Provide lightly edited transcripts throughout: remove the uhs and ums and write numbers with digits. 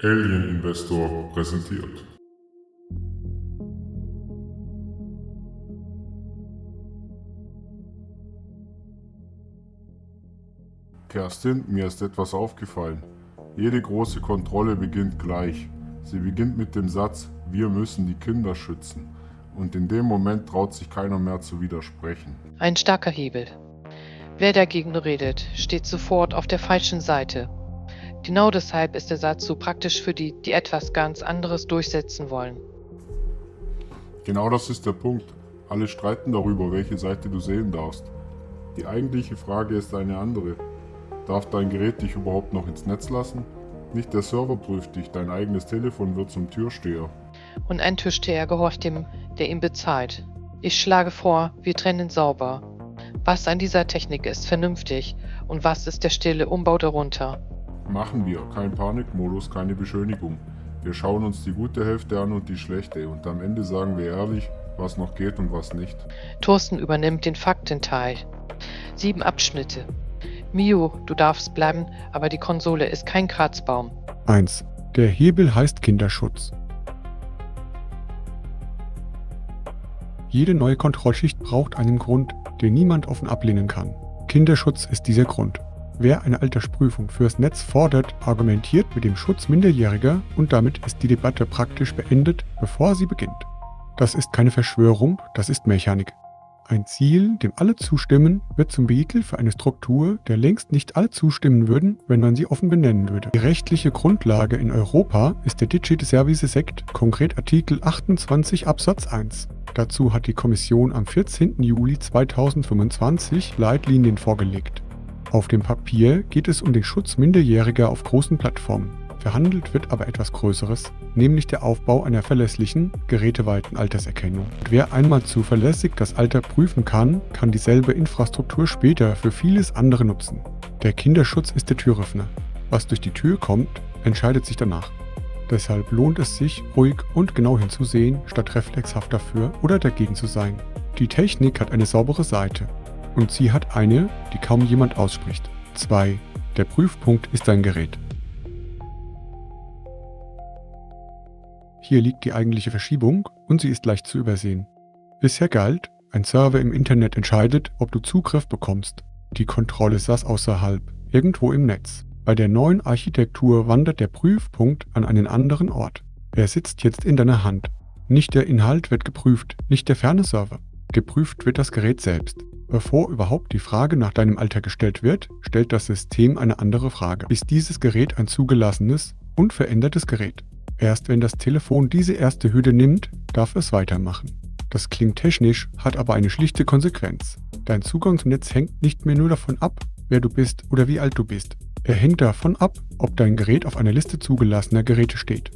Alien Investor präsentiert. Kerstin, mir ist etwas aufgefallen. Jede große Kontrolle beginnt gleich. Sie beginnt mit dem Satz, wir müssen die Kinder schützen. Und in dem Moment traut sich keiner mehr zu widersprechen. Ein starker Hebel. Wer dagegen redet, steht sofort auf der falschen Seite. Genau deshalb ist der Satz so praktisch für die etwas ganz anderes durchsetzen wollen. Genau das ist der Punkt. Alle streiten darüber, welche Seite du sehen darfst. Die eigentliche Frage ist eine andere. Darf dein Gerät dich überhaupt noch ins Netz lassen? Nicht der Server prüft dich, dein eigenes Telefon wird zum Türsteher. Und ein Türsteher gehorcht dem, der ihn bezahlt. Ich schlage vor, wir trennen sauber. Was an dieser Technik ist vernünftig und was ist der stille Umbau darunter? Machen wir, kein Panikmodus, keine Beschönigung. Wir schauen uns die gute Hälfte an und die schlechte und am Ende sagen wir ehrlich, was noch geht und was nicht. Thorsten übernimmt den Faktenteil. 7 Abschnitte. Mio, du darfst bleiben, aber die Konsole ist kein Kratzbaum. 1. Der Hebel heißt Kinderschutz. Jede neue Kontrollschicht braucht einen Grund, den niemand offen ablehnen kann. Kinderschutz ist dieser Grund. Wer eine Altersprüfung fürs Netz fordert, argumentiert mit dem Schutz Minderjähriger und damit ist die Debatte praktisch beendet, bevor sie beginnt. Das ist keine Verschwörung, das ist Mechanik. Ein Ziel, dem alle zustimmen, wird zum Vehikel für eine Struktur, der längst nicht alle zustimmen würden, wenn man sie offen benennen würde. Die rechtliche Grundlage in Europa ist der Digital Services Act, konkret Artikel 28 Absatz 1. Dazu hat die Kommission am 14. Juli 2025 Leitlinien vorgelegt. Auf dem Papier geht es um den Schutz Minderjähriger auf großen Plattformen. Verhandelt wird aber etwas Größeres, nämlich der Aufbau einer verlässlichen, geräteweiten Alterserkennung. Und wer einmal zuverlässig das Alter prüfen kann, kann dieselbe Infrastruktur später für vieles andere nutzen. Der Kinderschutz ist der Türöffner. Was durch die Tür kommt, entscheidet sich danach. Deshalb lohnt es sich, ruhig und genau hinzusehen, statt reflexhaft dafür oder dagegen zu sein. Die Technik hat eine saubere Seite. Und sie hat eine, die kaum jemand ausspricht. 2. Der Prüfpunkt ist dein Gerät. Hier liegt die eigentliche Verschiebung und sie ist leicht zu übersehen. Bisher galt, ein Server im Internet entscheidet, ob du Zugriff bekommst. Die Kontrolle saß außerhalb, irgendwo im Netz. Bei der neuen Architektur wandert der Prüfpunkt an einen anderen Ort. Er sitzt jetzt in deiner Hand. Nicht der Inhalt wird geprüft, nicht der ferne Server. Geprüft wird das Gerät selbst. Bevor überhaupt die Frage nach deinem Alter gestellt wird, stellt das System eine andere Frage. Ist dieses Gerät ein zugelassenes, unverändertes Gerät? Erst wenn das Telefon diese erste Hürde nimmt, darf es weitermachen. Das klingt technisch, hat aber eine schlichte Konsequenz. Dein Zugang zum Netz hängt nicht mehr nur davon ab, wer du bist oder wie alt du bist. Er hängt davon ab, ob dein Gerät auf einer Liste zugelassener Geräte steht.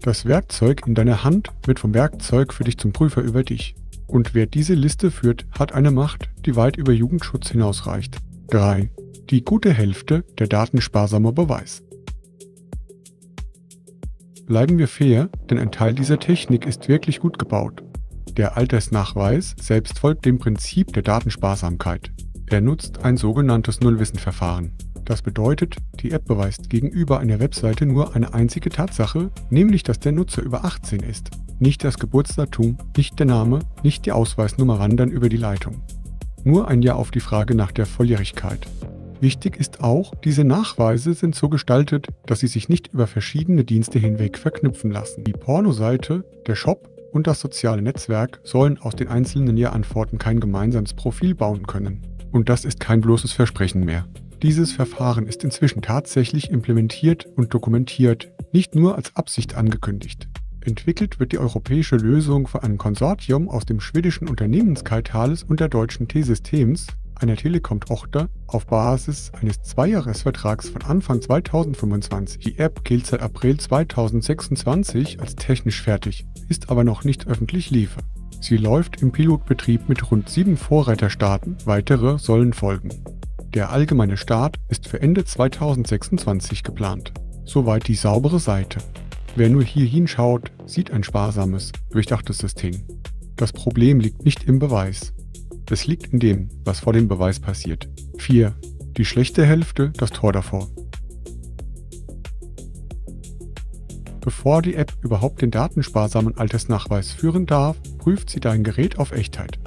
Das Werkzeug in deiner Hand wird vom Werkzeug für dich zum Prüfer über dich. Und wer diese Liste führt, hat eine Macht, die weit über Jugendschutz hinausreicht. 3. Die gute Hälfte, der datensparsame Beweis. Bleiben wir fair, denn ein Teil dieser Technik ist wirklich gut gebaut. Der Altersnachweis selbst folgt dem Prinzip der Datensparsamkeit. Er nutzt ein sogenanntes Nullwissenverfahren. Das bedeutet, die App beweist gegenüber einer Webseite nur eine einzige Tatsache, nämlich dass der Nutzer über 18 ist. Nicht das Geburtsdatum, nicht der Name, nicht die Ausweisnummer wandern über die Leitung. Nur ein Ja auf die Frage nach der Volljährigkeit. Wichtig ist auch, diese Nachweise sind so gestaltet, dass sie sich nicht über verschiedene Dienste hinweg verknüpfen lassen. Die Pornoseite, der Shop und das soziale Netzwerk sollen aus den einzelnen Ja-Antworten kein gemeinsames Profil bauen können. Und das ist kein bloßes Versprechen mehr. Dieses Verfahren ist inzwischen tatsächlich implementiert und dokumentiert, nicht nur als Absicht angekündigt. Entwickelt wird die europäische Lösung von einem Konsortium aus dem schwedischen Unternehmens Kaitalis und der deutschen T-Systems, einer Telekom-Tochter, auf Basis eines 2-Jahres-Vertrags von Anfang 2025. Die App gilt seit April 2026 als technisch fertig, ist aber noch nicht öffentlich liefer. Sie läuft im Pilotbetrieb mit rund 7 Vorreiterstaaten, weitere sollen folgen. Der allgemeine Start ist für Ende 2026 geplant. Soweit die saubere Seite. Wer nur hier hinschaut, sieht ein sparsames, durchdachtes System. Das Problem liegt nicht im Beweis. Es liegt in dem, was vor dem Beweis passiert. 4. Die schlechte Hälfte, das Tor davor. Bevor die App überhaupt den datensparsamen Altersnachweis führen darf, prüft sie dein Gerät auf Echtheit.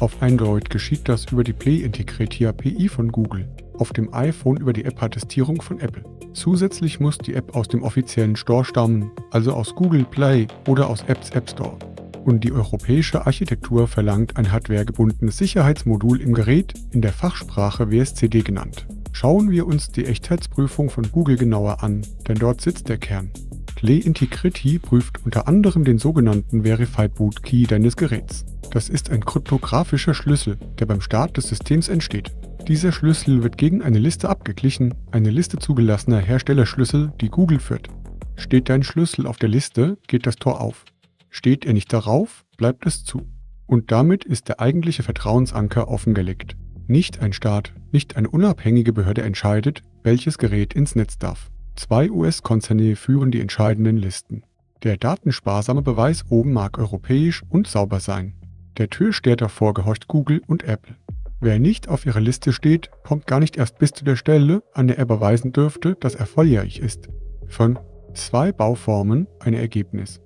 Auf Android geschieht das über die Play Integrity API von Google, auf dem iPhone über die App-Attestierung von Apple. Zusätzlich muss die App aus dem offiziellen Store stammen, also aus Google Play oder aus Apps App Store. Und die europäische Architektur verlangt ein hardwaregebundenes Sicherheitsmodul im Gerät, in der Fachsprache WSCD genannt. Schauen wir uns die Echtheitsprüfung von Google genauer an, denn dort sitzt der Kern. Play Integrity prüft unter anderem den sogenannten Verified Boot Key deines Geräts. Das ist ein kryptografischer Schlüssel, der beim Start des Systems entsteht. Dieser Schlüssel wird gegen eine Liste abgeglichen, eine Liste zugelassener Herstellerschlüssel, die Google führt. Steht dein Schlüssel auf der Liste, geht das Tor auf. Steht er nicht darauf, bleibt es zu. Und damit ist der eigentliche Vertrauensanker offengelegt. Nicht ein Staat, nicht eine unabhängige Behörde entscheidet, welches Gerät ins Netz darf. 2 US-Konzerne führen die entscheidenden Listen. Der datensparsame Beweis oben mag europäisch und sauber sein. Der Türsteher davor gehorcht Google und Apple. Wer nicht auf ihrer Liste steht, kommt gar nicht erst bis zu der Stelle, an der er beweisen dürfte, dass er volljährig ist. Von 2 Bauformen ein Ergebnis.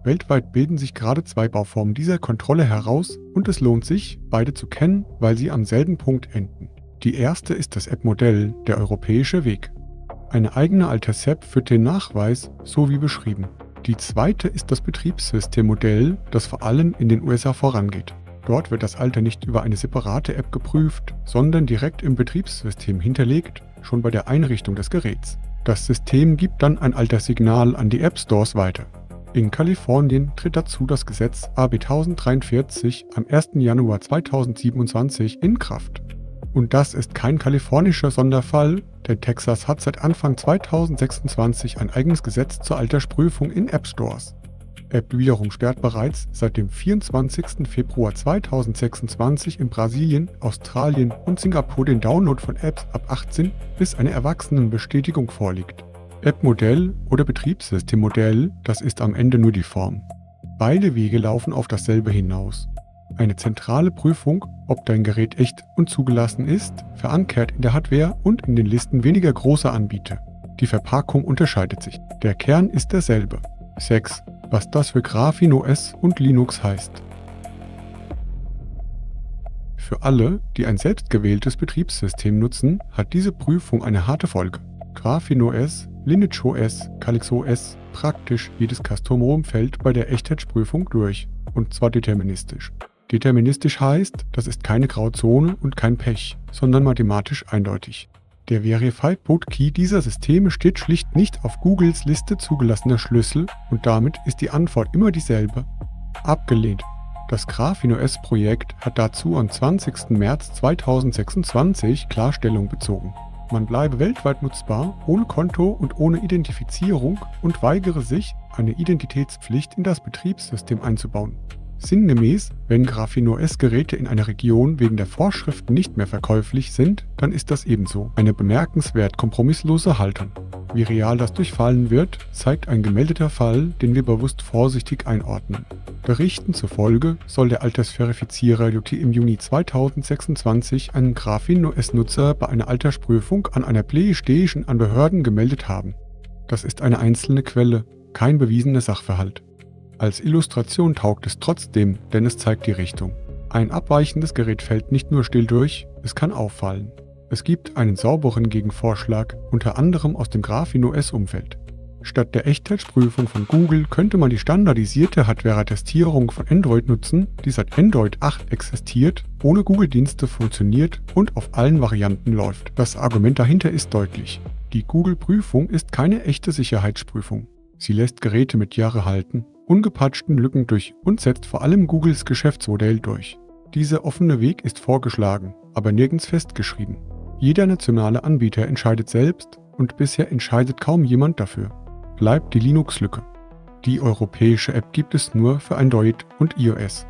Weltweit bilden sich gerade 2 Bauformen dieser Kontrolle heraus und es lohnt sich, beide zu kennen, weil sie am selben Punkt enden. Die erste ist das App-Modell, der europäische Weg. Eine eigene Alters-App führt den Nachweis, so wie beschrieben. Die zweite ist das Betriebssystemmodell, das vor allem in den USA vorangeht. Dort wird das Alter nicht über eine separate App geprüft, sondern direkt im Betriebssystem hinterlegt, schon bei der Einrichtung des Geräts. Das System gibt dann ein Alterssignal an die App Stores weiter. In Kalifornien tritt dazu das Gesetz AB 1043 am 1. Januar 2027 in Kraft. Und das ist kein kalifornischer Sonderfall, denn Texas hat seit Anfang 2026 ein eigenes Gesetz zur Altersprüfung in App Stores. App wiederum sperrt bereits seit dem 24. Februar 2026 in Brasilien, Australien und Singapur den Download von Apps ab 18, bis eine Erwachsenenbestätigung vorliegt. App-Modell oder Betriebssystemmodell, das ist am Ende nur die Form. Beide Wege laufen auf dasselbe hinaus. Eine zentrale Prüfung, ob dein Gerät echt und zugelassen ist, verankert in der Hardware und in den Listen weniger großer Anbieter. Die Verpackung unterscheidet sich. Der Kern ist derselbe. 6. Was das für Graphene OS und Linux heißt. Für alle, die ein selbstgewähltes Betriebssystem nutzen, hat diese Prüfung eine harte Folge. Graphene OS, Lineage OS, Calyx OS, praktisch jedes Custom-ROM fällt bei der Echtheitsprüfung durch, und zwar deterministisch. Deterministisch heißt, das ist keine Grauzone und kein Pech, sondern mathematisch eindeutig. Der Verified Boot Key dieser Systeme steht schlicht nicht auf Googles Liste zugelassener Schlüssel und damit ist die Antwort immer dieselbe. Abgelehnt. Das Graphene OS Projekt hat dazu am 20. März 2026 Klarstellung bezogen. Man bleibe weltweit nutzbar, ohne Konto und ohne Identifizierung und weigere sich, eine Identitätspflicht in das Betriebssystem einzubauen. Sinngemäß, wenn Graphene OS-Geräte in einer Region wegen der Vorschriften nicht mehr verkäuflich sind, dann ist das ebenso eine bemerkenswert kompromisslose Haltung. Wie real das durchfallen wird, zeigt ein gemeldeter Fall, den wir bewusst vorsichtig einordnen. Berichten zufolge soll der Altersverifizierer im Juni 2026 einen Graphene OS-Nutzer bei einer Altersprüfung an einer Playstation an Behörden gemeldet haben. Das ist eine einzelne Quelle, kein bewiesener Sachverhalt. Als Illustration taugt es trotzdem, denn es zeigt die Richtung. Ein abweichendes Gerät fällt nicht nur still durch, es kann auffallen. Es gibt einen sauberen Gegenvorschlag, unter anderem aus dem Graphene OS-Umfeld. Statt der Echtheitsprüfung von Google könnte man die standardisierte Hardware-Testierung von Android nutzen, die seit Android 8 existiert, ohne Google-Dienste funktioniert und auf allen Varianten läuft. Das Argument dahinter ist deutlich. Die Google-Prüfung ist keine echte Sicherheitsprüfung. Sie lässt Geräte mit Jahre halten, ungepatschten Lücken durch und setzt vor allem Googles Geschäftsmodell durch. Dieser offene Weg ist vorgeschlagen, aber nirgends festgeschrieben. Jeder nationale Anbieter entscheidet selbst und bisher entscheidet kaum jemand dafür. Bleibt die Linux-Lücke. Die europäische App gibt es nur für Android und iOS.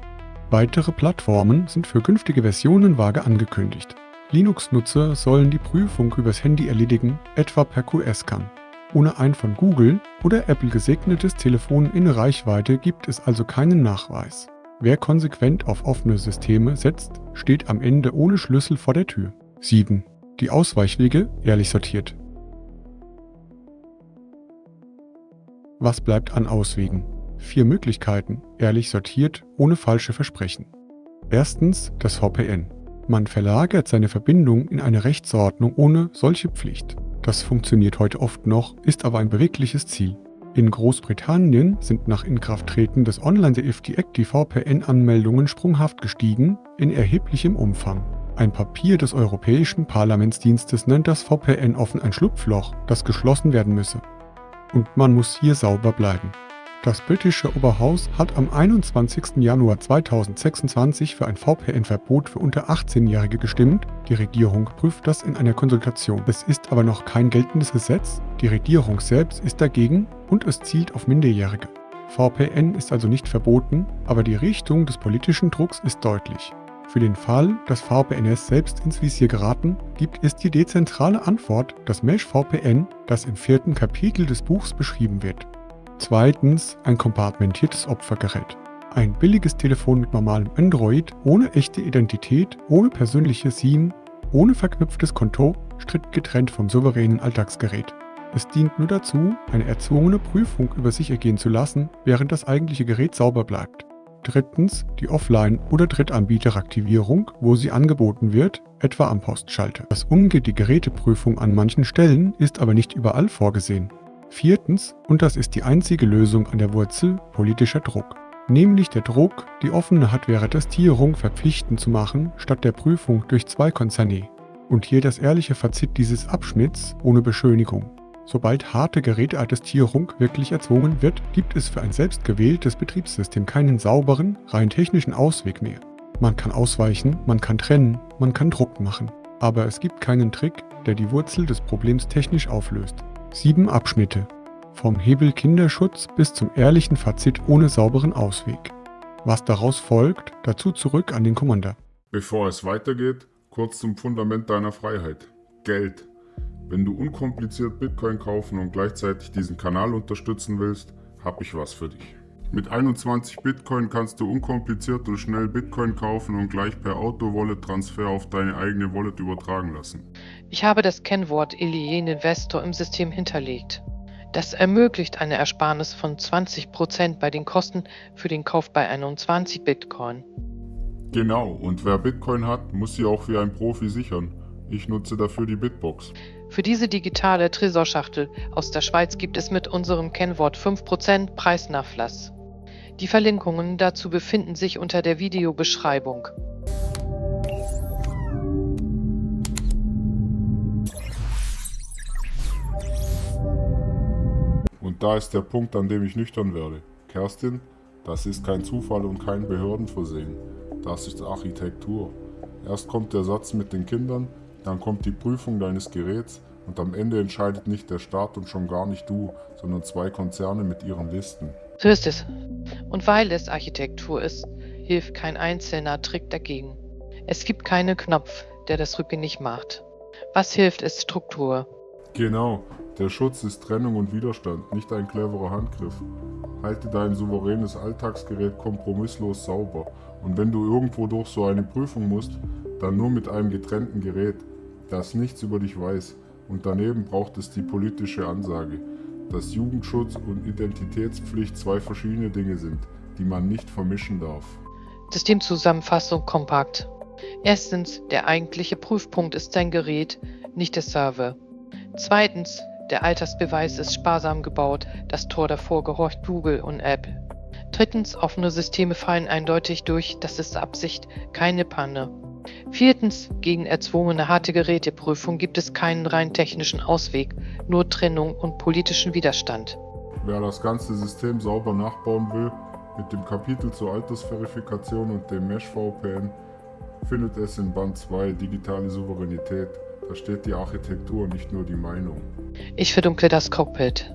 Weitere Plattformen sind für künftige Versionen vage angekündigt. Linux-Nutzer sollen die Prüfung übers Handy erledigen, etwa per QR-Scan. Ohne ein von Google oder Apple gesegnetes Telefon in Reichweite gibt es also keinen Nachweis. Wer konsequent auf offene Systeme setzt, steht am Ende ohne Schlüssel vor der Tür. 7. Die Ausweichwege ehrlich sortiert. Was bleibt an Auswegen? 4 Möglichkeiten, ehrlich sortiert, ohne falsche Versprechen. Erstens das VPN. Man verlagert seine Verbindung in eine Rechtsordnung ohne solche Pflicht. Das funktioniert heute oft noch, ist aber ein bewegliches Ziel. In Großbritannien sind nach Inkrafttreten des Online-Safety Act die VPN-Anmeldungen sprunghaft gestiegen, in erheblichem Umfang. Ein Papier des Europäischen Parlamentsdienstes nennt das VPN offen ein Schlupfloch, das geschlossen werden müsse. Und man muss hier sauber bleiben. Das britische Oberhaus hat am 21. Januar 2026 für ein VPN-Verbot für unter 18-Jährige gestimmt. Die Regierung prüft das in einer Konsultation. Es ist aber noch kein geltendes Gesetz. Die Regierung selbst ist dagegen und es zielt auf Minderjährige. VPN ist also nicht verboten, aber die Richtung des politischen Drucks ist deutlich. Für den Fall, dass VPNs selbst ins Visier geraten, gibt es die dezentrale Antwort, das Mesh-VPN, das im 4. Kapitel des Buchs beschrieben wird. Zweitens ein kompartmentiertes Opfergerät. Ein billiges Telefon mit normalem Android, ohne echte Identität, ohne persönliche SIM, ohne verknüpftes Konto, strikt getrennt vom souveränen Alltagsgerät. Es dient nur dazu, eine erzwungene Prüfung über sich ergehen zu lassen, während das eigentliche Gerät sauber bleibt. Drittens die Offline- oder Drittanbieteraktivierung, wo sie angeboten wird, etwa am Postschalter. Das umgeht die Geräteprüfung an manchen Stellen, ist aber nicht überall vorgesehen. Viertens, und das ist die einzige Lösung an der Wurzel, politischer Druck. Nämlich der Druck, die offene Hardware-Testierung verpflichtend zu machen, statt der Prüfung durch 2 Konzerne. Und hier das ehrliche Fazit dieses Abschnitts ohne Beschönigung. Sobald harte Geräteattestierung wirklich erzwungen wird, gibt es für ein selbstgewähltes Betriebssystem keinen sauberen, rein technischen Ausweg mehr. Man kann ausweichen, man kann trennen, man kann Druck machen. Aber es gibt keinen Trick, der die Wurzel des Problems technisch auflöst. 7 Abschnitte. Vom Hebel Kinderschutz bis zum ehrlichen Fazit ohne sauberen Ausweg. Was daraus folgt, dazu zurück an den Commander. Bevor es weitergeht, kurz zum Fundament deiner Freiheit. Geld. Wenn du unkompliziert Bitcoin kaufen und gleichzeitig diesen Kanal unterstützen willst, habe ich was für dich. Mit 21 Bitcoin kannst du unkompliziert und schnell Bitcoin kaufen und gleich per Auto-Wallet-Transfer auf deine eigene Wallet übertragen lassen. Ich habe das Kennwort Alien Investor im System hinterlegt. Das ermöglicht eine Ersparnis von 20% bei den Kosten für den Kauf bei 21 Bitcoin. Genau, und wer Bitcoin hat, muss sie auch wie ein Profi sichern. Ich nutze dafür die Bitbox. Für diese digitale Tresorschachtel aus der Schweiz gibt es mit unserem Kennwort 5% Preisnachlass. Die Verlinkungen dazu befinden sich unter der Videobeschreibung. Und da ist der Punkt, an dem ich nüchtern werde. Kerstin, das ist kein Zufall und kein Behördenversehen. Das ist Architektur. Erst kommt der Satz mit den Kindern, dann kommt die Prüfung deines Geräts und am Ende entscheidet nicht der Staat und schon gar nicht du, sondern 2 Konzerne mit ihren Listen. So ist es. Und weil es Architektur ist, hilft kein einzelner Trick dagegen. Es gibt keinen Knopf, der das rückgängig macht. Was hilft, ist Struktur. Genau, der Schutz ist Trennung und Widerstand, nicht ein cleverer Handgriff. Halte dein souveränes Alltagsgerät kompromisslos sauber und wenn du irgendwo durch so eine Prüfung musst, dann nur mit einem getrennten Gerät, das nichts über dich weiß. Und daneben braucht es die politische Ansage, dass Jugendschutz und Identitätspflicht 2 verschiedene Dinge sind, die man nicht vermischen darf. Systemzusammenfassung kompakt. Erstens, der eigentliche Prüfpunkt ist dein Gerät, nicht der Server. Zweitens, der Altersbeweis ist sparsam gebaut, das Tor davor gehorcht Google und Apple. Drittens, offene Systeme fallen eindeutig durch, das ist Absicht, keine Panne. Viertens, gegen erzwungene harte Geräteprüfung gibt es keinen rein technischen Ausweg, nur Trennung und politischen Widerstand. Wer das ganze System sauber nachbauen will, mit dem Kapitel zur Altersverifikation und dem Mesh-VPN, findet es in Band 2 Digitale Souveränität. Da steht die Architektur, nicht nur die Meinung. Ich verdunkle das Cockpit.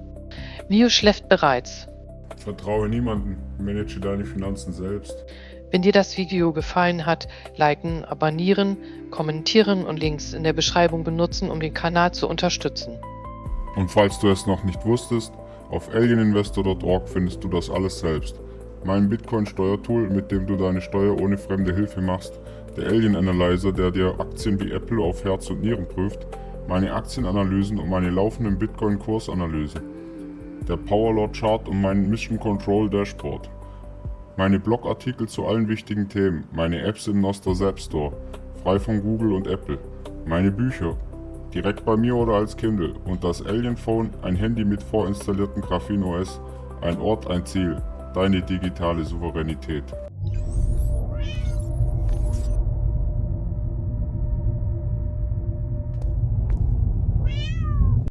Neo schläft bereits. Vertraue niemanden, manage deine Finanzen selbst. Wenn dir das Video gefallen hat, liken, abonnieren, kommentieren und Links in der Beschreibung benutzen, um den Kanal zu unterstützen. Und falls du es noch nicht wusstest, auf alieninvestor.org findest du das alles selbst. Mein Bitcoin-Steuertool, mit dem du deine Steuer ohne fremde Hilfe machst, der Alien Analyzer, der dir Aktien wie Apple auf Herz und Nieren prüft, meine Aktienanalysen und meine laufenden Bitcoin-Kursanalysen. der Powerlord Chart und mein Mission Control Dashboard. Meine Blogartikel zu allen wichtigen Themen, meine Apps im Nostos App Store, frei von Google und Apple, meine Bücher, direkt bei mir oder als Kindle und das Alien Phone, ein Handy mit vorinstallierten Graphene OS, ein Ort, ein Ziel, deine digitale Souveränität.